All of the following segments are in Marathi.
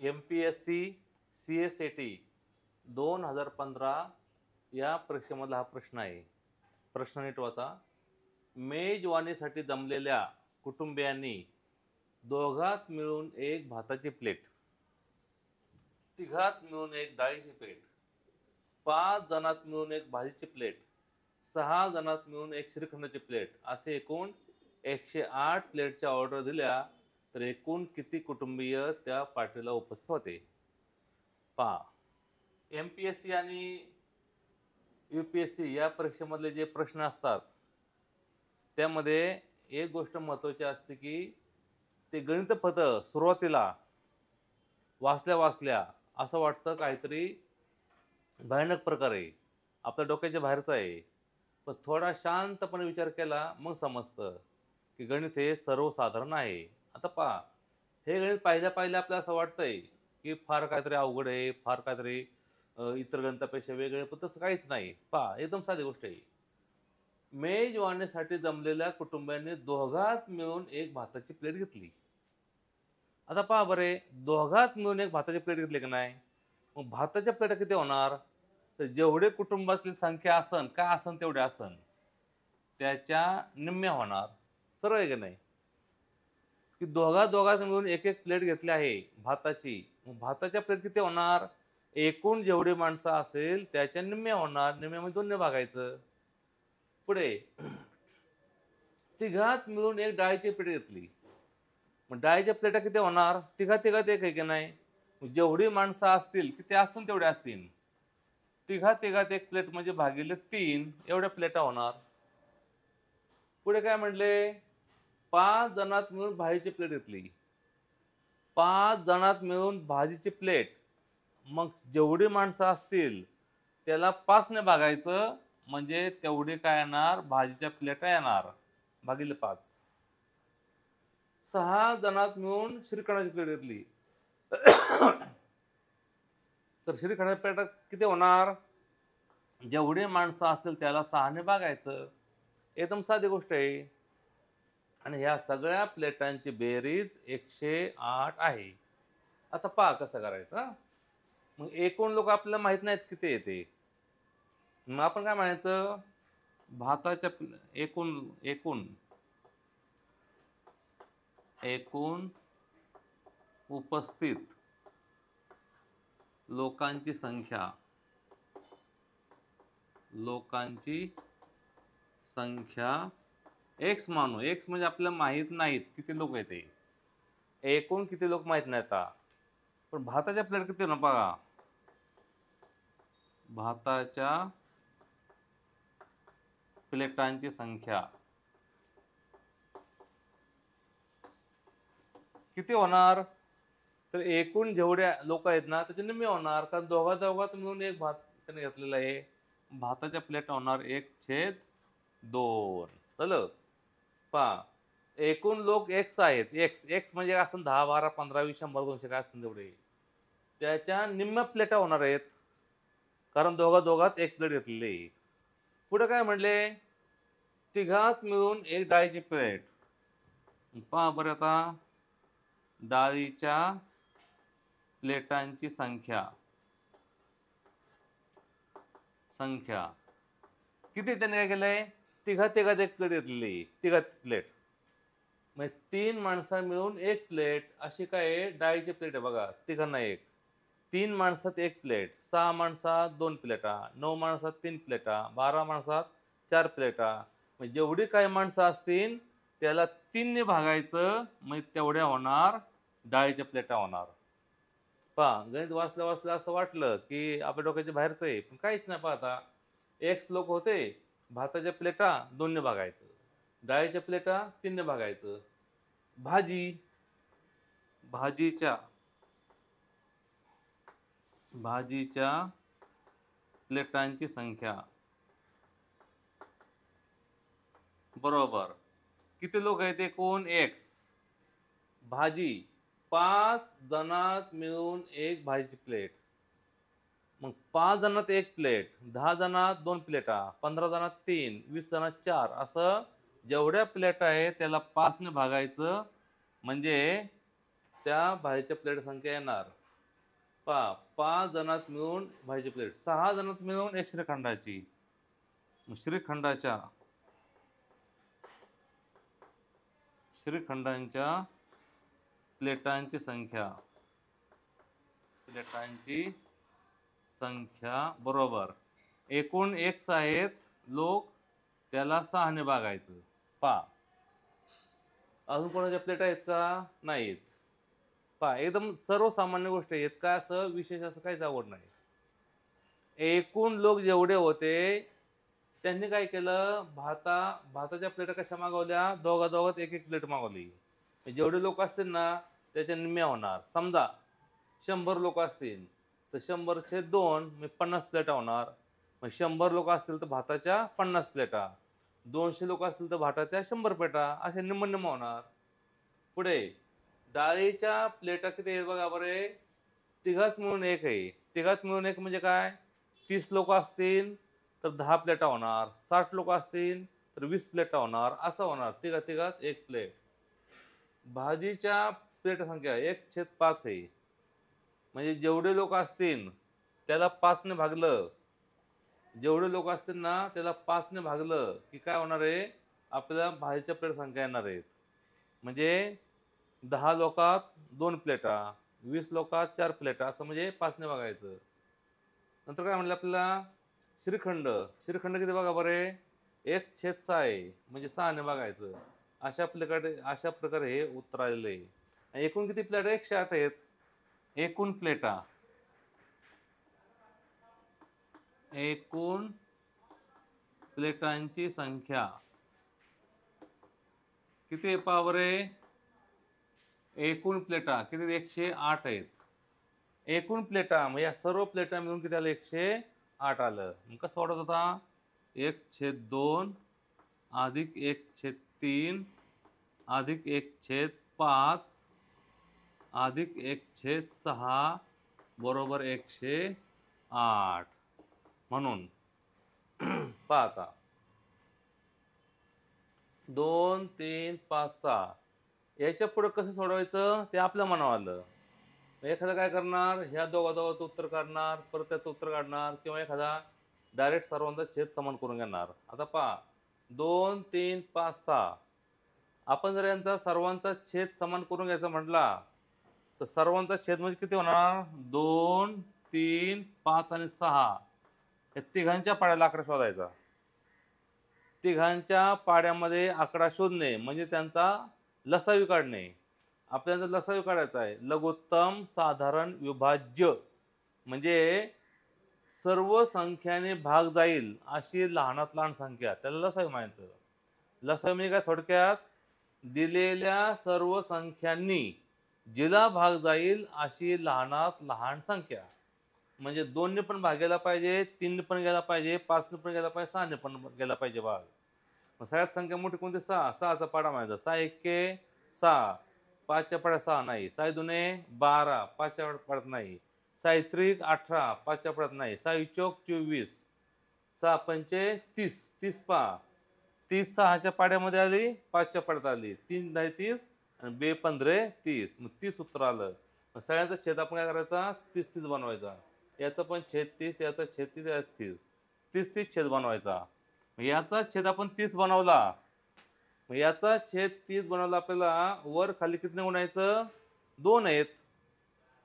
MPSC CSAT 2015 या परीक्षेमधला हा प्रश्न आहे. प्रश्न नीट वाचा. मेजवानीसाठी जमलेल्या कुटुंबियांनी दोघात मिळून एक भाताची प्लेट, तिघात मिळून एक डाळीची प्लेट, 5 जणात मिळून एक भाजीची प्लेट, 6 जणात मिळून एक श्रीखंडाची प्लेट असे एकूण 108 प्लेटच्या ऑर्डर दिल्या तर एकूण किती कुटुंबीय त्या पार्टीला उपस्थित होते? पहा, MPSC आणि UPSC या परीक्षेमधले जे प्रश्न असतात त्यामध्ये एक गोष्ट महत्त्वाची असते की ते गणित पद सुरुवातीला वाचल्या असं वाटतं काहीतरी भयानक प्रकार आहे, आपल्या डोक्याच्या बाहेरचा आहे. पण थोडा शांतपणे विचार केला मग समजतं की गणित हे सर्वसाधारण आहे. आता पहा, हे गणित पाहिल्या आपल्याला असं वाटतंय की फार काहीतरी अवघड आहे, फार काहीतरी इतर गणितापेक्षा वेगळे, पण तसं काहीच नाही. पहा, एकदम साधी गोष्ट आहे. मेजवानीसाठी जमलेल्या कुटुंबियांनी दोघात मिळून एक भाताची प्लेट घेतली. आता पहा बरे, दोघात मिळून एक भाताची प्लेट घेतली की नाही, मग भाताच्या प्लेटा किती होणार? तर जेवढे कुटुंबातली संख्या असन, काय असन तेवढे असन, त्याच्या निम्म्या होणार. सरळ आहे की नाही? की दोघात मिळून एक प्लेट घेतली आहे भाताची, मग भाताच्या प्लेट किती होणार? एकूण जेवढी माणसं असेल त्याच्या निम्म्या होणार. निम्म्यामध्ये 2ने भागायचं. पुढे तिघात मिळून एक डाळीची प्लेट घेतली, मग डाळीच्या प्लेटा किती होणार? तिघात एक आहे की नाही? जेवढी माणसं असतील किती असतील तेवढे असतील. तिघात एक प्लेट म्हणजे भागिले 3 एवढ्या प्लेटा होणार. पुढे काय म्हणले? 5 जणात मिळून भाजीची प्लेट घेतली, 5 जणात मिळून भाजीची प्लेट, मग जेवढी माणसं असतील त्याला 5ने भागायचं म्हणजे तेवढे काय येणार? भाजीच्या प्लेटा येणार भागिले 5. 6 जणात मिळून श्रीखंडाची प्लेट घेतली तर श्रीखंडाच्या प्लेटा किती होणार? जेवढी माणसं असतील त्याला 6ने भागायचं. एकदम साधी गोष्ट आहे. आणि ह्या सगळ्या प्लेटांची बेरीज 108 आहे. आता पहा कसं करायचं. मग एकूण लोक आपल्याला माहित नाहीत किती येते, मग आपण काय म्हणायचं? भाताच्या एकूण उपस्थित लोकांची संख्या x मानू. x म्हणजे आपल्याला माहित नाहीत किती लोक येते, एकूण किती लोक माहित नाहीत. पण भाताच्या प्लेट किती ना बघा. भाताच्या प्लेटांची संख्या किती होणार? तर एकूण जेवढे लोक आहेत ना त्याचे निम्मे होणार, कारण दोघात मिळून एक भात त्याने घेतलेला आहे. भाताच्या प्लेट होणार 1/2. चल पहा, एकूण लोक x आहेत. x म्हणजे असं 10, 12, 15, 20, 100, 200 काय असतील तेवढे, त्याच्या निम्म्या प्लेटा होणार आहेत, कारण दोघात एक प्लेट घेतलेली आहे. पुढे काय म्हणले? तिघात मिळून एक डाळीची प्लेट. पहा बरं, आता डाळीच्या प्लेटांची संख्या किती त्याने काय केलंय? तिघात एक प्लेट घेतलेली, तिघात प्लेट म्हणजे 3 माणसं मिळून एक प्लेट अशी काय डाळीची प्लेट आहे बघा. तिघांना एक, 3 माणसात एक प्लेट, 6 माणसात 2 प्लेटा, 9 माणसात 3 प्लेटा, 12 माणसात 4 प्लेटा. म्हणजे जेवढी काही माणसं असतील त्याला 3ने भागायचं म्हणजे तेवढ्या होणार डाळीच्या प्लेटा होणार. पहा, गणित वाचल्या असं वाटलं की आपल्या डोक्याच्या बाहेरचं आहे, पण काहीच नाही. पाहता, x लोक होते, भाताच्या प्लेटा 2ने भागायचं, डाळीच्या प्लेटा 3ने भागायचं. भाजीच्या प्लेटांची संख्या बरोबर किती लोक आहेत? एकूण x. भाजी 5 जणात मिळून एक भाजीची प्लेट, मग 5 जणात एक प्लेट, 10 जणात 2 प्लेटा, 15 जणात 3, 20 जणात 4, असं जेवढ्या प्लेट आहे त्याला 5ने भागायचं म्हणजे त्या भाजीच्या प्लेट संख्या येणार. पाच जणात मिळून भाजी प्लेट, 6 जणात मिळून एक श्रीखंडाची. श्रीखंडांच्या प्लेटांची संख्या बरोबर एकूण x आहेत लोक, त्याला 6 ने भागायचं. अजून कोणाच्या प्लेट आहेत का? नाहीत. एकदम सर्वसामान्य गोष्ट आहेत, काय असं विशेष असं काहीच आवड नाही. एकूण लोक जेवढे होते त्यांनी काय केलं, भाताच्या प्लेटा कशा मागवल्या, दोघात एक एक प्लेट मागवली. जेवढे लोक असतील ना त्याच्या निम्म्या होणार. समजा 100 लोक असतील तर 100चे 2 50 प्लेटा होणार. मग 100 लोक असतील तर भाताच्या 50 प्लेटा, 200 लोक असतील तर भाताच्या 100 प्लेटा, असे निम्म होणार. पुढे डाळीच्या प्लेटा किती आहेत बघा बरे, तिघात मिळून एक आहे. तिघात मिळून एक म्हणजे काय, 30 लोक असतील तर 10 प्लेटा होणार, 60 लोक असतील तर 20 प्लेटा होणार, असं होणार. तिघात एक प्लेट. भाजीच्या प्लेट संख्या 1/5 आहे. म्हणजे जेवढे लोक असतील त्याला 5 ने भागलं, जेवढे लोक असतील ना त्याला 5 ने भागलं की काय होणार आहे, आपल्याला भाजीच्या प्लेट संख्या येणार आहेत. म्हणजे 10 लोकात 2 प्लेटा, 20 लोकात 4 प्लेटा, असं म्हणजे 5 ने भागायचं. नंतर काय म्हणलं आपल्याला, श्रीखंड किती बघा बरे, 1/6 आहे म्हणजे 6 ने भागायचं. अशा प्रकारे हे उत्तर आलेलं आहे. एकूण किती प्लेटा? 108 आहेत. एकूण प्लेटांची संख्या किती आहे पहा बरे, एकूण प्लेटा किती? 108 आहेत. एकूण प्लेटा म्हणजे या सर्व प्लेटा मिळून किती आलं? 108 आलं. मग कसं वाटत होता, 1/2 अधिक 1/3 अधिक 1/5 अधिक 1/6 बरोबर 108. म्हणून पहा आता 2 3 5 6 याच्या पुढे कसं सोडवायचं ते आपल्या मनावर आलं. एखादा काय करणार, ह्या दोघांचं उत्तर काढणार, परत त्याचं उत्तर काढणार, किंवा एखादा डायरेक्ट सर्वांचा छेद समान करून घेणार. आता पहा 2 3 5 6 आपण जर यांचा सर्वांचा छेद समान करून घ्यायचा म्हटला तर सर्वांचा छेद म्हणजे किती होणार, 2 3 5 आणि 6 या तिघांच्या पाड्याला आकडा शोधायचा. तिघांच्या पाड्यामध्ये आकडा शोधणे म्हणजे त्यांचा लसावी काढणे. आपल्याला लसावी काढायचा आहे. लघुत्तम साधारण विभाज्य म्हणजे सर्व संख्याने भाग जाईल अशी लहानात लहान संख्या, त्याला लसावी म्हणायचं. लसावी म्हणजे काय, थोडक्यात दिलेल्या सर्व संख्यांनी जिला भाग जाईल अशी लहानात लहान संख्या. म्हणजे 2 ने पण भाग गेला पाहिजे, 3 ने पण गेला पाहिजे, 5 ने पण गेला पाहिजे, 6 ने पण गेला पाहिजे भाग. मग सगळ्यात संख्या मोठी कोणती? 6. 6चा पाडा म्हणायचा. 6 1 6, 5च्या पाड्यात 6 नाही. 6 2 12, 5च्या पाड्यात नाही. 6 3 18, 5च्या पाड्यात नाही. 6 4 24, 6 5 30, 30 पहा, 30 6च्या पाड्यामध्ये आली, 5च्या पाड्यात आली. 3 10 30 आणि 2 15 30, मग 30 उत्तर आलं. मग सगळ्यांचा छेद आपण काय करायचा, 30 30 बनवायचा. याचा पण छेद 30, याचा छेद 30, याचा 30, 30 30 छेद बनवायचा. मग याचा छेद आपण 30 बनवला, मग याचा छेद 30 बनवला. आपल्याला वर खाली कितीने गुणायचं, 2 आहेत.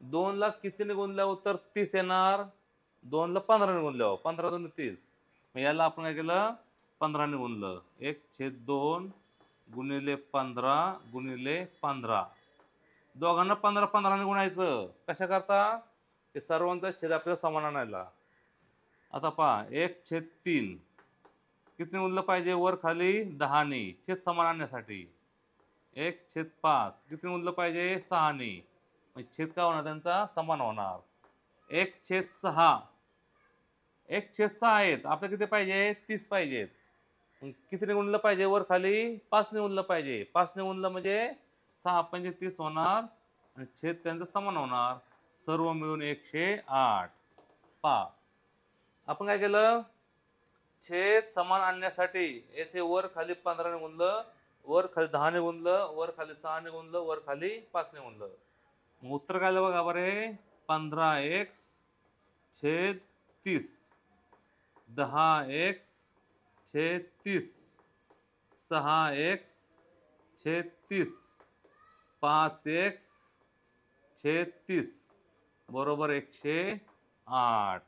2 ला कितीने गुणल्यावर उत्तर 30 येणार, 2 ला 15 ने गुणल्यावर, 15 2 30. मग याला आपण काय केलं, 15 ने गुणलं. 1/2 गुणिले 15 गुणिले 15. दोघांना 15 15 ने गुणायचं. कशा करता, ते सर्वांचा छेद आपल्याला समान आणायला. आता पहा 1/3 कितीने गुणलं पाहिजे, वर खाली 10 ने, छेद समान आणण्यासाठी. 1/5 कितीने गुणलं पाहिजे, 6 ने, मग छेद काय होणार त्यांचा, समान होणार. 1/6 1/6 आहेत, आपल्याला किती पाहिजे, 30 पाहिजेत. कितीने गुणलं पाहिजे, वर खाली 5 ने गुणलं पाहिजे. 5 ने गुणलं म्हणजे 6 5 30 होणार आणि छेद त्यांचा समान होणार. सर्व मिळून 108. पहा आपण काय केलं, छेद समान आणण्यासाठी येथे वर खाली 15 ने गुणलं, वर खाली 10 ने गुणलं, वर खाली 6 ने गुणलं, वर खाली 5 ने गुणलं. मग उत्तर काय आलं बघा बरे, 15x छेद 30, 10x छेद 30, 6x छेद 30, 5x छेद 30 बरोबर 108.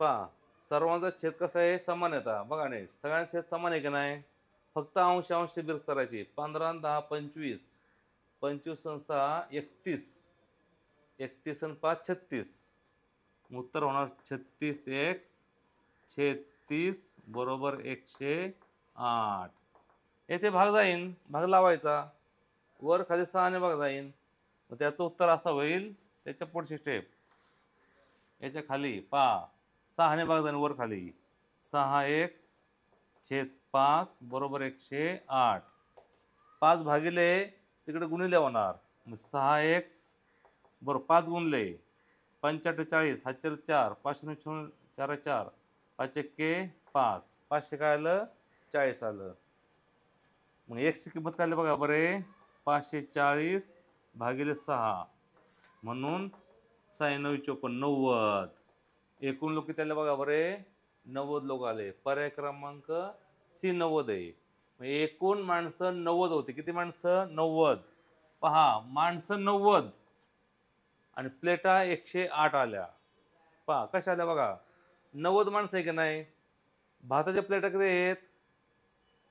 पहा सर्वांचा छेद कसा आहे, समान येतात बघा नाही, सगळ्यांचा छेद समान आहे की नाही, फक्त अंश अंश बेरीज करायची. 15 आणि 10 25, 25 आणि 6 31, 31 आणि 5 36, उत्तर होणार 36x छेद 30 बरोबर 108. येथे भाग जाईन, भाग लावायचा, वर खाली 6 ने भाग जाईन, मग त्याचं उत्तर असं होईल. त्याच्या पुढची स्टेप याच्या खाली पहा, 6 ने भाग जाईन वर खाली, 6x छेद 5 बरोबर 108. 5 भागिले तिकडे गुणिले होणार, मग 6x बरोबर 5 गुणले 45 40, 7 4, 5 4 4, 5 1 5, 500 काय आलं 40 आलं. मग x ची किंमत काय आली बघा बरे, 540 भागिले 6 म्हणून 6 9 54 90. एकूण लोक किती आले बघा बरे, 90 लोक आले. पर्याय क्रमांक सी 90 आहे. मग एकूण माणसं 90 होती. किती माणसं 90. पहा माणसं 90 आणि प्लेटा 108 आल्या. पहा कशा आल्या बघा, 90 माणसं आहे की नाही, भाताच्या प्लेटा किती आहेत,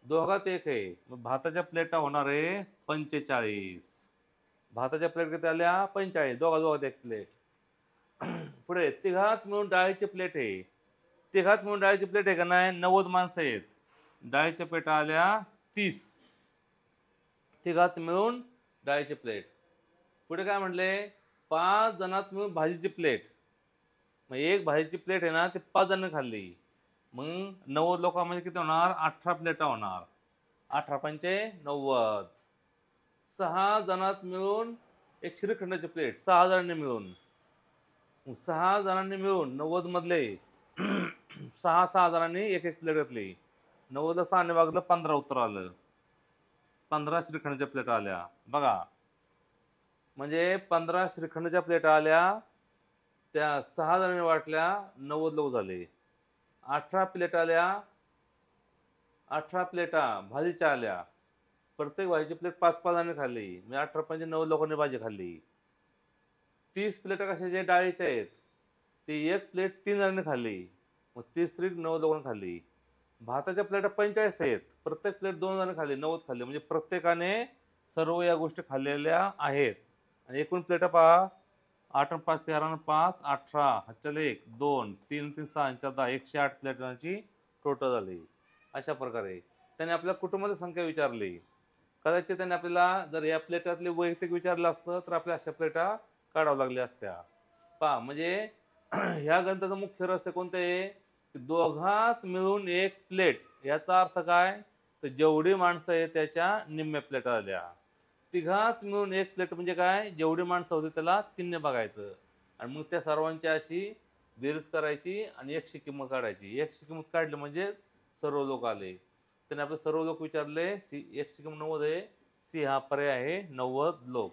दोघात एक आहे, मग भाताच्या प्लेटा होणार आहे 45. भाताच्या प्लेट किती आल्या 45, दोघात एक प्लेट. पुढे तिघात मिळून डाळीची प्लेट आहे, तिघात मिळून डाळीची प्लेट आहे का नाही, 90 माणसं आहेत, डाळीच्या प्लेटा आल्या 30, तिघात मिळून डाळीची प्लेट. पुढे काय म्हटले, 5 जणात मिळून भाजीची प्लेट, मग एक भाजीची प्लेट आहे ना, ती 5 जणांनी खाल्ली, मग 90 लोकांमध्ये किती होणार, 18 प्लेटा होणार, 18 पंचे 90. 6 जणात मिळून एक श्रीखंडाची प्लेट, 6 जणांनी मिळून, 6 जणांनी मिळून 90 मधले 6 जणांनी एक एक प्लेट घेतली, 90 6 ने भागलं 15 उत्तर आलं, 15 श्रीखंडाच्या प्लेट आल्या बघा. म्हणजे 15 श्रीखंडाच्या प्लेट आल्या, त्या 6 जणांनी वाटल्या, 90 लोक झाले. 18 प्लेट आल्या, 18 प्लेटा भाजीच्या आल्या, प्रत्येक भाजीची प्लेट 5-5 जणांनी खाल्ली, म्हणजे 18 पंचे 90 लोकांनी भाजी खाल्ली. 30 प्लेटा कशाचे डाळीच्या आहेत, ती एक प्लेट 3 जणांनी खाल्ली, मग 30 3 90 लोकांनी खाल्ली. भाताच्या प्लेटा 45 आहेत, प्रत्येक प्लेट 2 जणांनी खाल्ली, 90 खाल्ली, म्हणजे प्रत्येकाने सर्व या गोष्टी खाल्लेल्या आहेत. आणि एकूण प्लेटा पहा, 8 आणि 5 13 आणि 5 18, हातच्याला 1 2 3 3 6 आणि 4 10, 108 प्लेटांची टोटल झाली. अशा प्रकारे त्याने आपल्या कुटुंबाची संख्या विचारली. कदाचित त्याने आपल्याला जर या प्लेटातले वैयक्तिक विचारलं असतं तर आपल्या अशा प्लेटा काढावं लागल्या असत्या. पहा म्हणजे ह्या गणिताचं मुख्य रहस्य कोणतं आहे, की दोघात मिळून एक प्लेट, याचा अर्थ काय, तर जेवढी माणसं आहे त्याच्या निम्म्या प्लेटा आल्या. तिघात मिळून एक प्लेट म्हणजे काय, जेवढी माणसं होती त्याला 3 ने बघायचं, आणि मग त्या सर्वांची अशी बेरीज करायची आणि 100 किंमत काढायची. 100 किंमत काढली म्हणजे सर्व लोक आले. त्याने आपले सर्व लोक विचारले, सी 100 किंमत 90 आहे, सी हा पर्याय आहे 90 लोक.